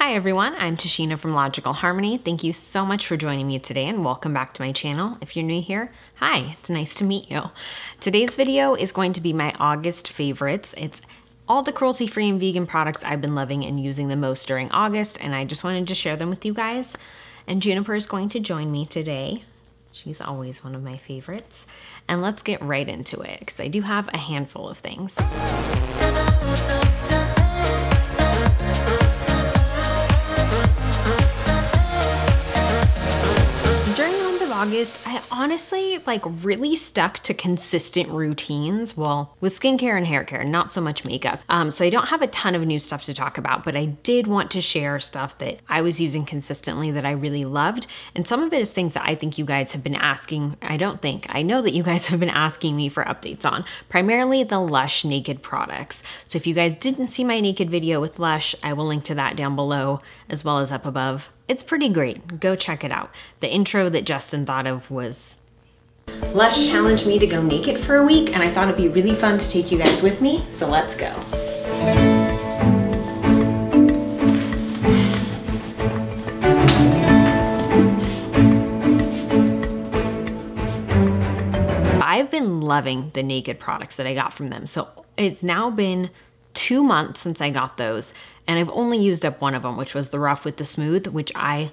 Hi everyone, I'm Tashina from Logical Harmony. Thank you so much for joining me today and welcome back to my channel. If you're new here, hi, it's nice to meet you. Today's video is going to be my August favorites. It's all the cruelty-free and vegan products I've been loving and using the most during August, and I just wanted to share them with you guys. And Juniper is going to join me today. She's always one of my favorites. And let's get right into it, because I do have a handful of things. August, I honestly really stuck to consistent routines, well, with skincare and hair care, not so much makeup. So I don't have a ton of new stuff to talk about, but I did want to share stuff that I was using consistently that I really loved. And some of it is things that I think you guys have been asking, I know that you guys have been asking me for updates on, primarily the Lush Naked products. So if you guys didn't see my Naked video with Lush, I will link to that down below as well as up above. It's pretty great. Go check it out. The intro that Justin thought of was Lush challenged me to go naked for a week, and I thought it'd be really fun to take you guys with me, so let's go. I've been loving the Naked products that I got from them. So it's now been 2 months since I got those, and I've only used up one of them, which was the Rough with the Smooth, which I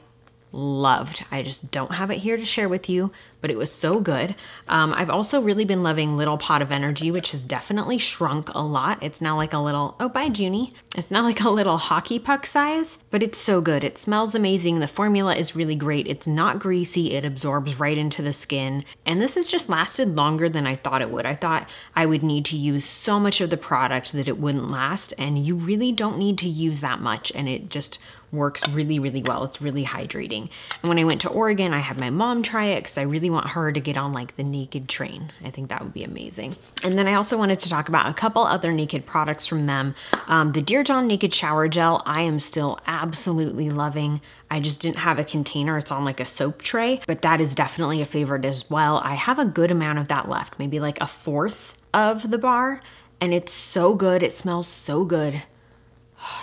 loved. I just don't have it here to share with you, but it was so good. I've also really been loving Little Pot of Energy, which has definitely shrunk a lot. It's now like a little, oh, bye, Junie. It's now like a little hockey puck size, but it's so good. It smells amazing. The formula is really great. It's not greasy. It absorbs right into the skin. And this has just lasted longer than I thought it would. I thought I would need to use so much of the product that it wouldn't last, and you really don't need to use that much, and it just works really, really well. It's really hydrating. And when I went to Oregon, I had my mom try it because I really want her to get on like the Naked train. I think that would be amazing. And then I also wanted to talk about a couple other Naked products from them. The Dear John Naked Shower Gel, I am still absolutely loving. I just didn't have a container. It's on like a soap tray, but that is definitely a favorite as well. I have a good amount of that left, maybe like 1/4 of the bar, and it's so good. It smells so good.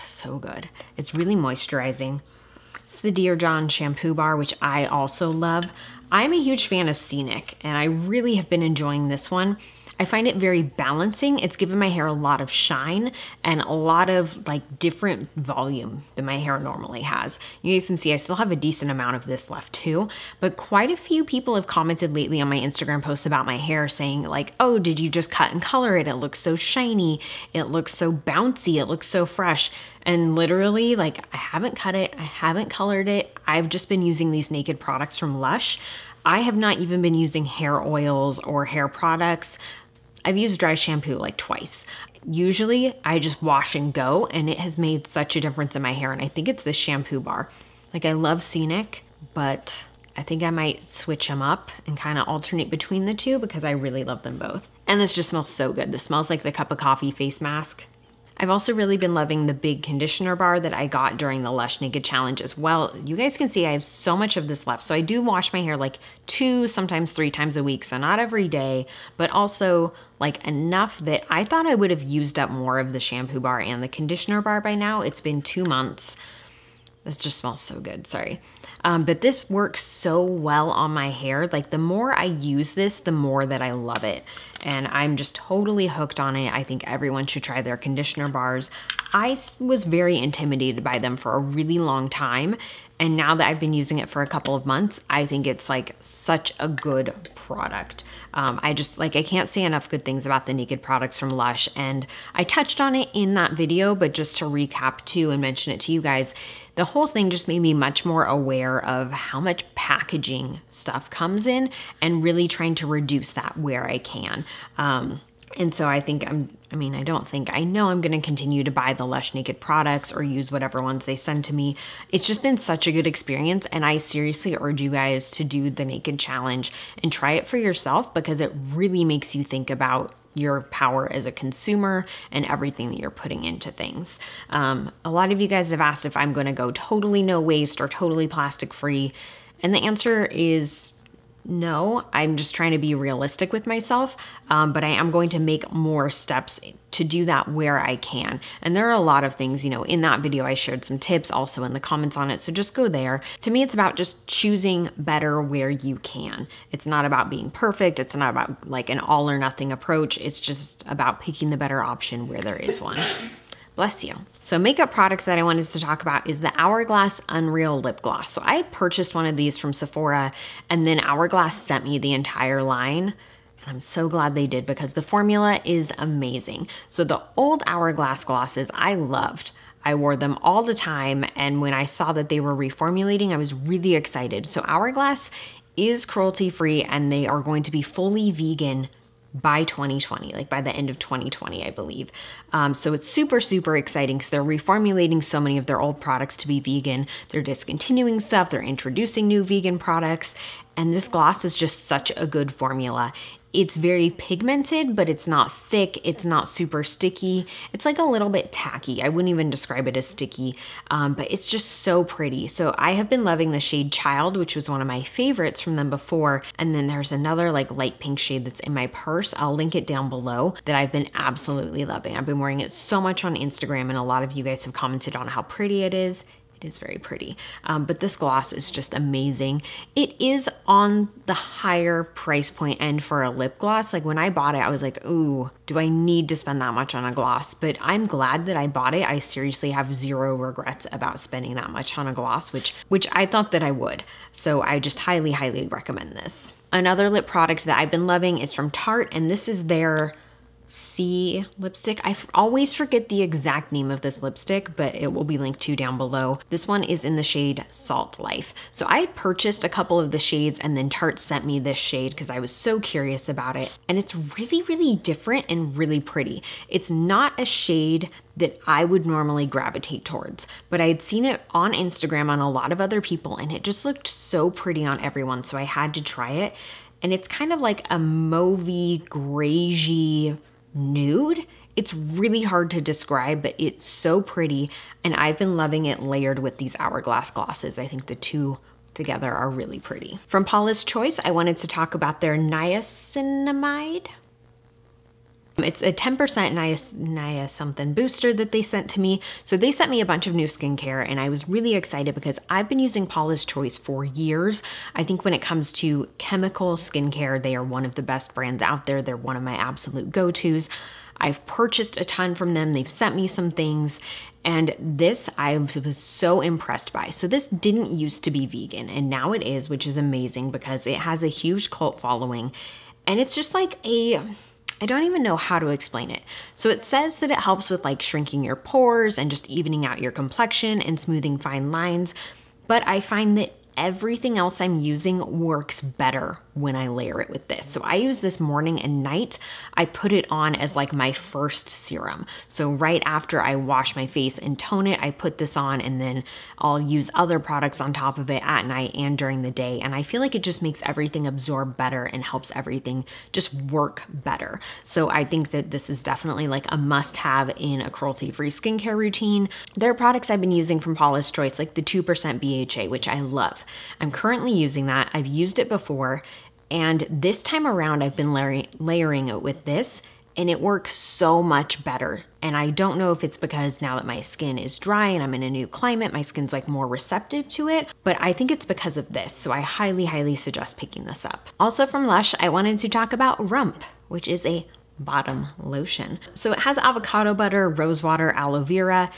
So good. It's really moisturizing. It's the Dear John shampoo bar, which I also love. I'm a huge fan of Scenic, and I really have been enjoying this one. I find it very balancing. It's given my hair a lot of shine and a lot of like different volume than my hair normally has. You guys can see I still have a decent amount of this left too, but quite a few people have commented lately on my Instagram posts about my hair saying like, oh, did you just cut and color it? It looks so shiny. It looks so bouncy. It looks so fresh. And literally, like, I haven't cut it. I haven't colored it. I've just been using these Naked products from Lush. I have not even been using hair oils or hair products. I've used dry shampoo like twice. Usually I just wash and go, and it has made such a difference in my hair. And I think it's this shampoo bar. Like, I love Scenic, but I think I might switch them up and kind of alternate between the two because I really love them both. And this just smells so good. This smells like the cup of coffee face mask. I've also really been loving the big conditioner bar that I got during the Lush Naked challenge as well. You guys can see I have so much of this left. So I do wash my hair like 2, sometimes 3 times a week. So not every day, but also like enough that I thought I would have used up more of the shampoo bar and the conditioner bar by now. It's been 2 months. This just smells so good, sorry. But this works so well on my hair. Like, the more I use this, the more that I love it. And I'm just totally hooked on it. I think everyone should try their conditioner bars. I was very intimidated by them for a really long time. And now that I've been using it for a couple of months, I think it's like such a good product. I can't say enough good things about the Naked products from Lush. And I touched on it in that video, but just to recap too and mention it to you guys, the whole thing just made me much more aware of how much packaging stuff comes in and really trying to reduce that where I can. And so I think I know I'm gonna continue to buy the Lush Naked products or use whatever ones they send to me. It's just been such a good experience, and I seriously urge you guys to do the Naked challenge and try it for yourself because it really makes you think about your power as a consumer and everything that you're putting into things. A lot of you guys have asked if I'm gonna go totally no waste or totally plastic free, and the answer is No, I'm just trying to be realistic with myself, but I am going to make more steps to do that where I can. And there are a lot of things, you know, in that video I shared some tips also in the comments on it, so just go there. To me, it's about just choosing better where you can. It's not about being perfect. It's not about like an all or nothing approach. It's just about picking the better option where there is one. Bless you. So makeup product that I wanted to talk about is the Hourglass Unreal Lip Gloss. So I had purchased one of these from Sephora, and then Hourglass sent me the entire line. And I'm so glad they did because the formula is amazing. So the old Hourglass glosses I loved. I wore them all the time, and when I saw that they were reformulating, I was really excited. So Hourglass is cruelty-free, and they are going to be fully vegan by 2020, like by the end of 2020, I believe. So it's super, super exciting because they're reformulating so many of their old products to be vegan. They're discontinuing stuff, they're introducing new vegan products, and this gloss is just such a good formula. It's very pigmented, but it's not thick. It's not super sticky. It's like a little bit tacky. I wouldn't even describe it as sticky, but it's just so pretty. So I have been loving the shade Child, which was one of my favorites from them before. And then there's another like light pink shade that's in my purse. I'll link it down below that I've been absolutely loving. I've been wearing it so much on Instagram, and a lot of you guys have commented on how pretty it is. It is very pretty, but this gloss is just amazing. It is on the higher price point end for a lip gloss. Like when I bought it, I was like, ooh, do I need to spend that much on a gloss? But I'm glad that I bought it. I seriously have zero regrets about spending that much on a gloss, which I thought that I would. So I just highly, highly recommend this. Another lip product that I've been loving is from Tarte, and this is their C lipstick. I always forget the exact name of this lipstick, but it will be linked to down below. This one is in the shade Salt Life. So I had purchased a couple of the shades, and then Tarte sent me this shade because I was so curious about it. And it's really, really different and really pretty. It's not a shade that I would normally gravitate towards, but I had seen it on Instagram on a lot of other people, and it just looked so pretty on everyone, so I had to try it. And it's kind of like a mauvey, grayish nude. It's really hard to describe, but it's so pretty, and I've been loving it layered with these Hourglass glosses. I think the two together are really pretty. From Paula's Choice, I wanted to talk about their Niacinamide. It's a 10% Nia something booster that they sent to me. So they sent me a bunch of new skincare, and I was really excited because I've been using Paula's Choice for years. I think when it comes to chemical skincare, they are one of the best brands out there. They're one of my absolute go-tos. I've purchased a ton from them. They've sent me some things, and this I was so impressed by. So this didn't used to be vegan, and now it is, which is amazing because it has a huge cult following, and it's just like I don't even know how to explain it. So it says that it helps with like shrinking your pores and just evening out your complexion and smoothing fine lines. But I find that everything else I'm using works better when I layer it with this. So I use this morning and night. I put it on as like my first serum. So right after I wash my face and tone it, I put this on, and then I'll use other products on top of it at night and during the day. And I feel like it just makes everything absorb better and helps everything just work better. So I think that this is definitely like a must-have in a cruelty-free skincare routine. There are products I've been using from Paula's Choice, like the 2% BHA, which I love. I'm currently using that. I've used it before, and this time around I've been layering it with this, and it works so much better. And I don't know if it's because now that my skin is dry and I'm in a new climate, my skin's like more receptive to it, but I think it's because of this. So I highly, highly suggest picking this up. Also from Lush, I wanted to talk about Rump, which is a bottom lotion. So it has avocado butter, rose water, aloe vera.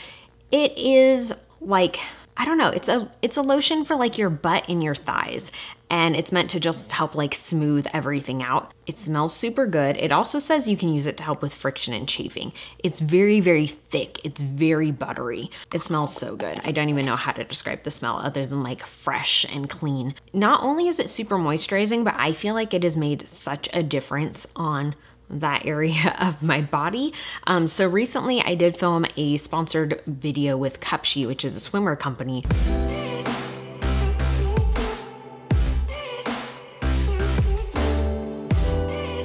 It is like, I don't know, it's a lotion for like your butt and your thighs, and it's meant to just help like smooth everything out. It smells super good. It also says you can use it to help with friction and chafing. It's very, very thick. It's very buttery. It smells so good. I don't even know how to describe the smell other than like fresh and clean. Not only is it super moisturizing, but I feel like it has made such a difference on that area of my body. So recently I did film a sponsored video with Cupshe, which is a swimwear company.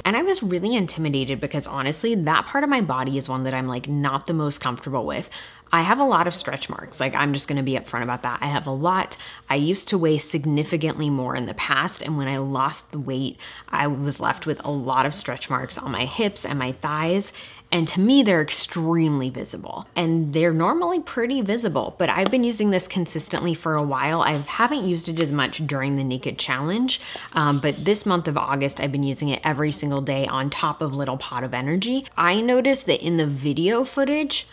And I was really intimidated because honestly, that part of my body is one that I'm like not the most comfortable with. I have a lot of stretch marks. Like, I'm just gonna be upfront about that. I have a lot. I used to weigh significantly more in the past, and when I lost the weight, I was left with a lot of stretch marks on my hips and my thighs. And to me, they're extremely visible, and they're normally pretty visible, but I've been using this consistently for a while. I haven't used it as much during the Naked Challenge, but this month of August, I've been using it every single day on top of Little Pot of Energy. I noticed that in the video footage,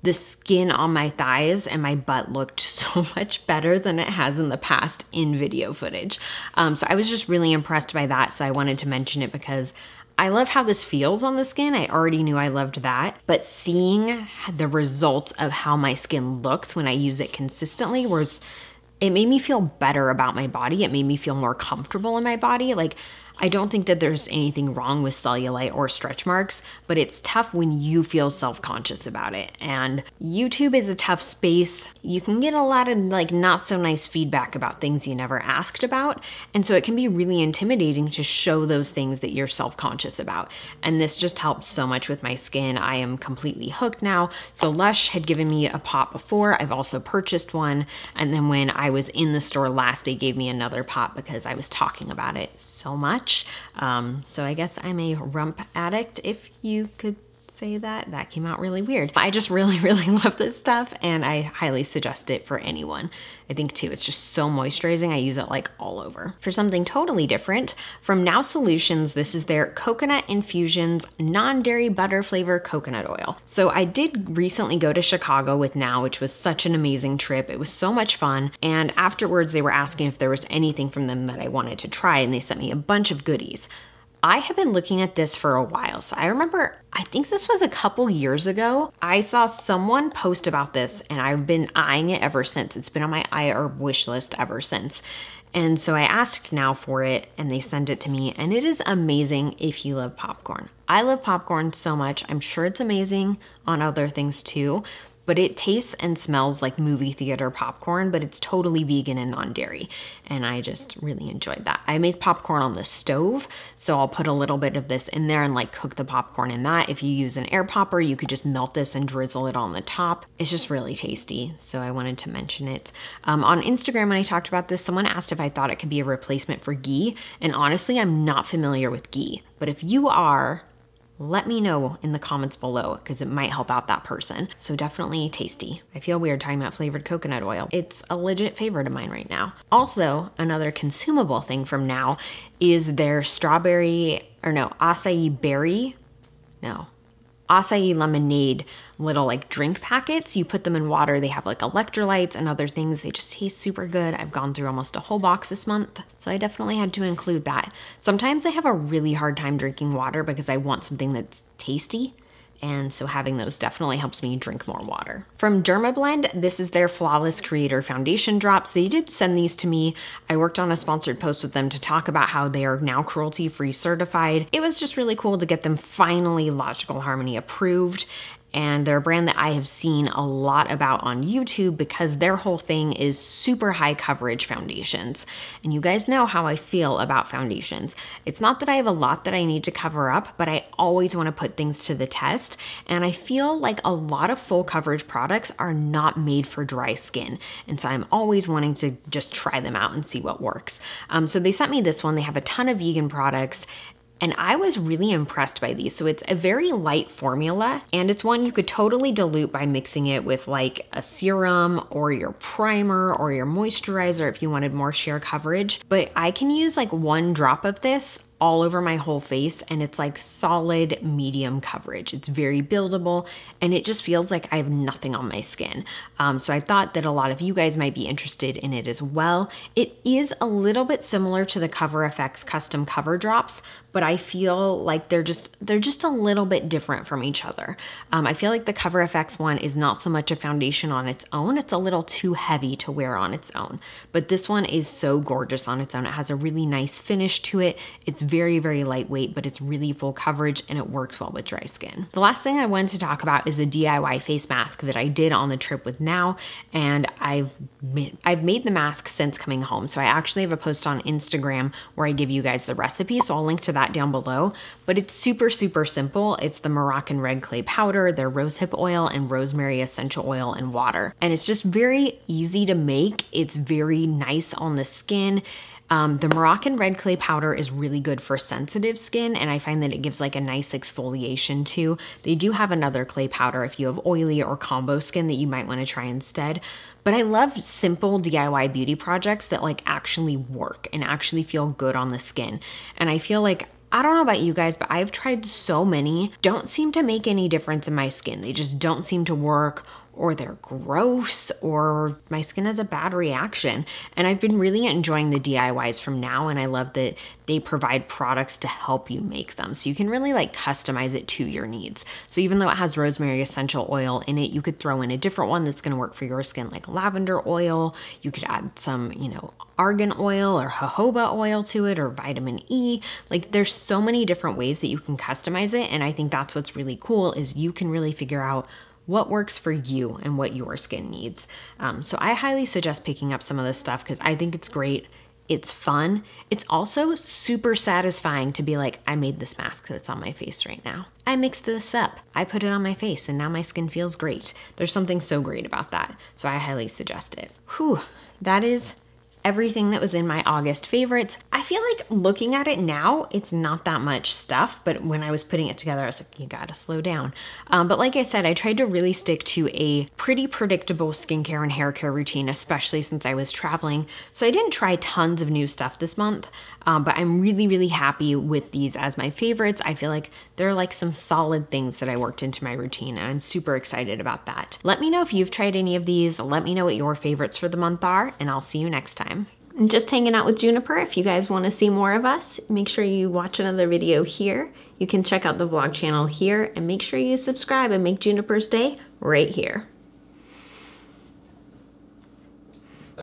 the skin on my thighs and my butt looked so much better than it has in the past in video footage. So I was just really impressed by that, so I wanted to mention it because I love how this feels on the skin. I already knew I loved that, but seeing the results of how my skin looks when I use it consistently it made me feel better about my body. It made me feel more comfortable in my body. Like, I don't think that there's anything wrong with cellulite or stretch marks, but it's tough when you feel self-conscious about it. And YouTube is a tough space. You can get a lot of like not so nice feedback about things you never asked about. And so it can be really intimidating to show those things that you're self-conscious about. And this just helped so much with my skin. I am completely hooked now. So Lush had given me a pot before. I've also purchased one. And then when I was in the store last, they gave me another pot because I was talking about it so much. So I guess I'm a rump addict, if you could say that. That came out really weird. I just really, really love this stuff, and I highly suggest it for anyone. I think too, it's just so moisturizing. I use it like all over. For something totally different, from Now Solutions, this is their Coconut Infusions non-dairy butter flavor coconut oil. So I did recently go to Chicago with Now, which was such an amazing trip. It was so much fun. And afterwards they were asking if there was anything from them that I wanted to try, and they sent me a bunch of goodies. I have been looking at this for a while. So I remember, I think this was a couple years ago, I saw someone post about this and I've been eyeing it ever since. It's been on my eye herb wish list ever since. And so I asked Now for it and they sent it to me, and it is amazing if you love popcorn. I love popcorn so much. I'm sure it's amazing on other things too, but it tastes and smells like movie theater popcorn, but it's totally vegan and non-dairy. And I just really enjoyed that. I make popcorn on the stove, so I'll put a little bit of this in there and like cook the popcorn in that. If you use an air popper, you could just melt this and drizzle it on the top. It's just really tasty, so I wanted to mention it. On Instagram, when I talked about this, someone asked if I thought it could be a replacement for ghee, and honestly, I'm not familiar with ghee. But if you are, let me know in the comments below because it might help out that person. So definitely tasty. I feel weird talking about flavored coconut oil. It's a legit favorite of mine right now. Also, another consumable thing from Now is their acai lemonade little like drink packets. You put them in water. They have like electrolytes and other things. They just taste super good. I've gone through almost a whole box this month, so I definitely had to include that. Sometimes I have a really hard time drinking water because I want something that's tasty, and so having those definitely helps me drink more water. From Dermablend, this is their Flawless Creator Foundation Drops. They did send these to me. I worked on a sponsored post with them to talk about how they are now cruelty-free certified. It was just really cool to get them finally Logical Harmony approved. And they're a brand that I have seen a lot about on YouTube because their whole thing is super high coverage foundations. And you guys know how I feel about foundations. It's not that I have a lot that I need to cover up, but I always want to put things to the test. And I feel like a lot of full coverage products are not made for dry skin. And so I'm always wanting to just try them out and see what works. So they sent me this one. They have a ton of vegan products, and I was really impressed by these. So it's a very light formula, and it's one you could totally dilute by mixing it with like a serum or your primer or your moisturizer if you wanted more sheer coverage. But I can use like 1 drop of this all over my whole face, and it's like solid medium coverage. It's very buildable, and it just feels like I have nothing on my skin. So I thought that a lot of you guys might be interested in it as well. It is a little bit similar to the Cover FX custom cover drops, but I feel like they're just a little bit different from each other. I feel like the Cover FX one is not so much a foundation on its own. It's a little too heavy to wear on its own, but this one is so gorgeous on its own. It has a really nice finish to it. It's very, very lightweight, but it's really full coverage and it works well with dry skin. The last thing I wanted to talk about is a DIY face mask that I did on the trip with Now, and I've made the mask since coming home. So I actually have a post on Instagram where I give you guys the recipe, so I'll link to that down below. But it's super, super simple. It's the Moroccan red clay powder, their rosehip oil, and rosemary essential oil and water. And it's just very easy to make. It's very nice on the skin. The Moroccan red clay powder is really good for sensitive skin, and I find that it gives like a nice exfoliation too. They do have another clay powder if you have oily or combo skin that you might want to try instead. But I love simple DIY beauty projects that like actually work and actually feel good on the skin. And I feel like, I don't know about you guys, but I've tried so many, don't seem to make any difference in my skin. They just don't seem to work, or they're gross, or my skin has a bad reaction. And I've been really enjoying the DIYs from Now, and I love that they provide products to help you make them. So you can really like customize it to your needs. So even though it has rosemary essential oil in it, you could throw in a different one that's gonna work for your skin, like lavender oil. You could add some, you know, argan oil or jojoba oil to it, or vitamin E. Like there's so many different ways that you can customize it. And I think that's what's really cool, is you can really figure out what works for you and what your skin needs. So I highly suggest picking up some of this stuff because I think it's great. It's fun. It's also super satisfying to be like, I made this mask that's on my face right now. I mixed this up. I put it on my face and now my skin feels great. There's something so great about that. So I highly suggest it. Whew, that is everything that was in my August favorites. I feel like looking at it now, it's not that much stuff, but when I was putting it together, I was like, you gotta slow down. But like I said, I tried to really stick to a pretty predictable skincare and hair care routine, especially since I was traveling. So I didn't try tons of new stuff this month, but I'm really, really happy with these as my favorites. I feel like they're like some solid things that I worked into my routine, and I'm super excited about that. Let me know if you've tried any of these. Let me know what your favorites for the month are, and I'll see you next time. I'm just hanging out with Juniper. If you guys want to see more of us, make sure you watch another video here. You can check out the vlog channel here, and make sure you subscribe and make Juniper's day right here.